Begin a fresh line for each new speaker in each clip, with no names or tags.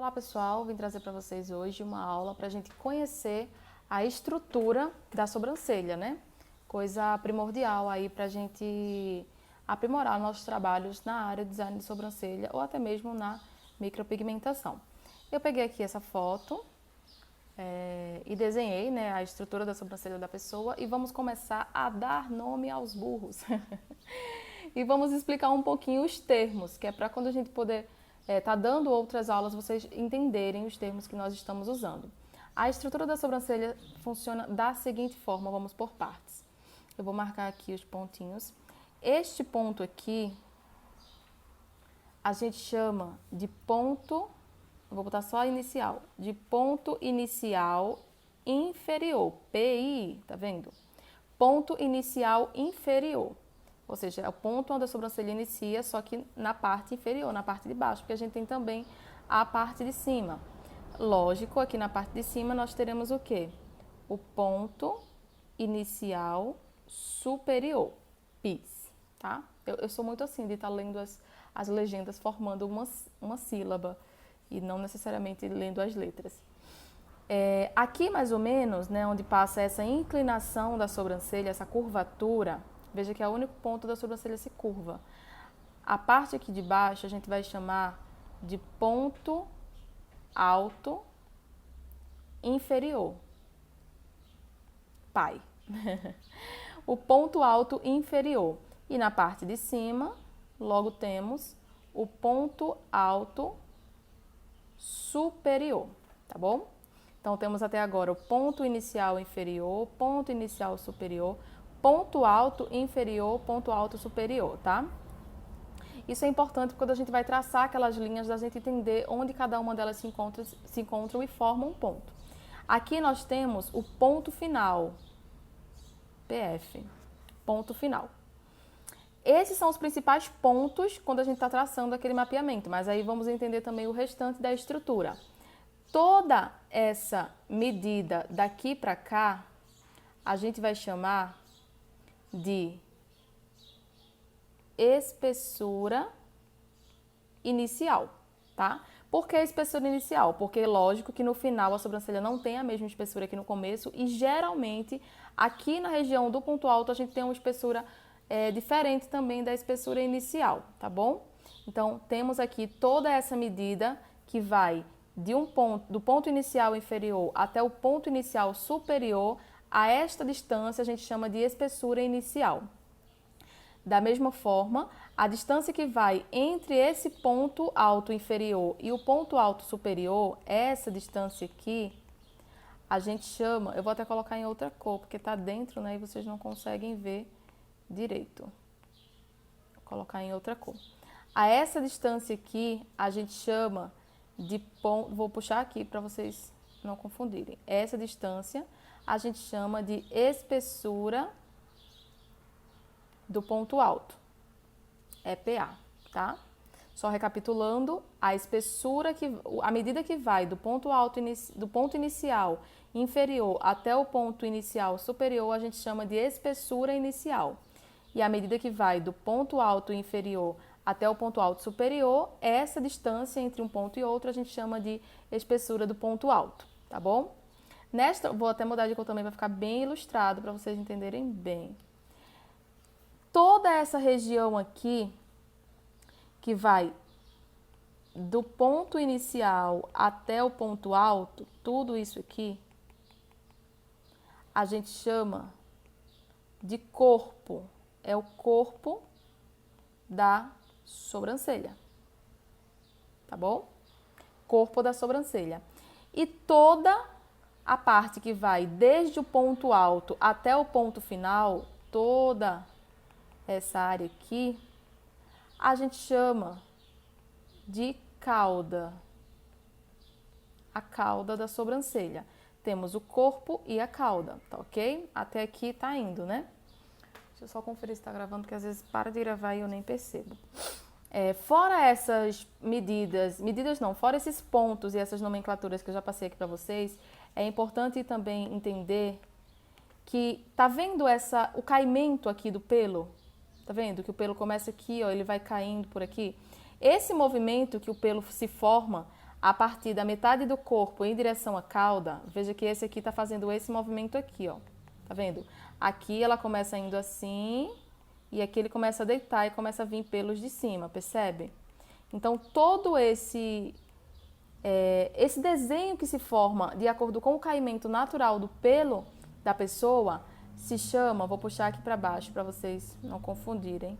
Olá pessoal, vim trazer para vocês hoje uma aula para a gente conhecer a estrutura da sobrancelha, né? Coisa primordial aí para a gente aprimorar nossos trabalhos na área de design de sobrancelha ou até mesmo na micropigmentação. Eu peguei aqui essa foto e desenhei, né, a estrutura da sobrancelha da pessoa e vamos começar a dar nome aos burros. E vamos explicar um pouquinho os termos, que é para quando a gente poder tá dando outras aulas, vocês entenderem os termos que nós estamos usando. A estrutura da sobrancelha funciona da seguinte forma, vamos por partes. Eu vou marcar aqui os pontinhos. Este ponto aqui, a gente chama de ponto, eu vou botar só a inicial, de ponto inicial inferior, PI, tá vendo? Ponto inicial inferior. Ou seja, é o ponto onde a sobrancelha inicia, só que na parte inferior, na parte de baixo, porque a gente tem também a parte de cima. Lógico, aqui na parte de cima nós teremos o quê? O ponto inicial superior, PIS, tá? Eu sou muito assim, de estar lendo as legendas formando uma sílaba e não necessariamente lendo as letras. Aqui mais ou menos, né, onde passa essa inclinação da sobrancelha, essa curvatura, veja que é o único ponto da sobrancelha se curva. A parte aqui de baixo a gente vai chamar de ponto alto inferior. Pai. O ponto alto inferior. E na parte de cima, logo temos o ponto alto superior, tá bom? Então temos até agora o ponto inicial inferior, ponto inicial superior, ponto alto inferior, ponto alto superior, tá? Isso é importante quando a gente vai traçar aquelas linhas, da gente entender onde cada uma delas se encontram e formam um ponto. Aqui nós temos o ponto final, PF, ponto final. Esses são os principais pontos quando a gente está traçando aquele mapeamento, mas aí vamos entender também o restante da estrutura. Toda essa medida daqui para cá, a gente vai chamar de espessura inicial, tá? Por que espessura inicial? Porque lógico que no final a sobrancelha não tem a mesma espessura que no começo e geralmente aqui na região do ponto alto a gente tem uma espessura diferente também da espessura inicial, tá bom? Então temos aqui toda essa medida que vai do ponto inicial inferior até o ponto inicial superior. A esta distância a gente chama de espessura inicial. Da mesma forma, a distância que vai entre esse ponto alto inferior e o ponto alto superior, essa distância aqui, a gente chama, eu vou até colocar em outra cor, porque está dentro, né, e vocês não conseguem ver direito. Vou colocar em outra cor. A essa distância aqui, a gente chama de ponto, vou puxar aqui para vocês não confundirem. Essa distância a gente chama de espessura do ponto alto, EPA, tá? Só recapitulando, a medida que vai do ponto alto, do ponto inicial inferior até o ponto inicial superior, a gente chama de espessura inicial. E a medida que vai do ponto alto inferior até o ponto alto superior, essa distância entre um ponto e outro a gente chama de espessura do ponto alto, tá bom? Vou até mudar de cor também para ficar bem ilustrado, para vocês entenderem bem. Toda essa região aqui, que vai do ponto inicial até o ponto alto, tudo isso aqui, a gente chama de corpo. É o corpo da sobrancelha, tá bom? Corpo da sobrancelha. E toda a parte que vai desde o ponto alto até o ponto final, toda essa área aqui, a gente chama de cauda. A cauda da sobrancelha. Temos o corpo e a cauda, tá ok? Até aqui tá indo, né? Deixa eu só conferir se tá gravando, porque às vezes para de gravar e eu nem percebo. Fora essas fora esses pontos e essas nomenclaturas que eu já passei aqui para vocês, é importante também entender que, tá vendo o caimento aqui do pelo? Tá vendo que o pelo começa aqui, ó, ele vai caindo por aqui? Esse movimento que o pelo se forma, a partir da metade do corpo em direção à cauda, veja que esse aqui está fazendo esse movimento aqui, ó. Tá vendo? Aqui ela começa indo assim, e aqui ele começa a deitar e começa a vir pelos de cima, percebe? Então, todo esse desenho que se forma de acordo com o caimento natural do pelo da pessoa se chama, vou puxar aqui para baixo para vocês não confundirem.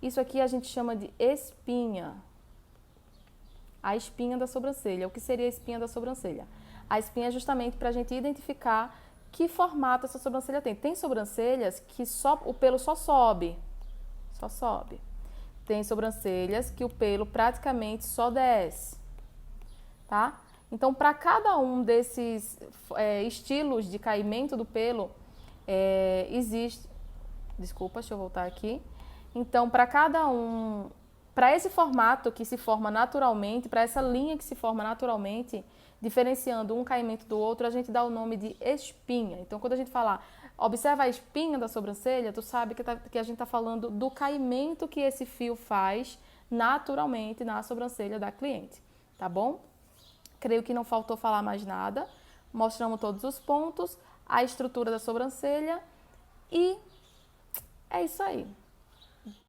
Isso aqui a gente chama de espinha. A espinha da sobrancelha. O que seria a espinha da sobrancelha? A espinha é justamente para a gente identificar que formato essa sobrancelha tem. Tem sobrancelhas que só o pelo só sobe. Só sobe. Tem sobrancelhas que o pelo praticamente só desce. Tá? Então, para cada um desses estilos de caimento do pelo, existe... Desculpa, deixa eu voltar aqui. Então, para cada um... Para esse formato que se forma naturalmente, para essa linha que se forma naturalmente, diferenciando um caimento do outro, a gente dá o nome de espinha. Então, quando a gente falar, observa a espinha da sobrancelha, tu sabe que a gente está falando do caimento que esse fio faz naturalmente na sobrancelha da cliente, tá bom? Creio que não faltou falar mais nada. Mostramos todos os pontos, a estrutura da sobrancelha e é isso aí.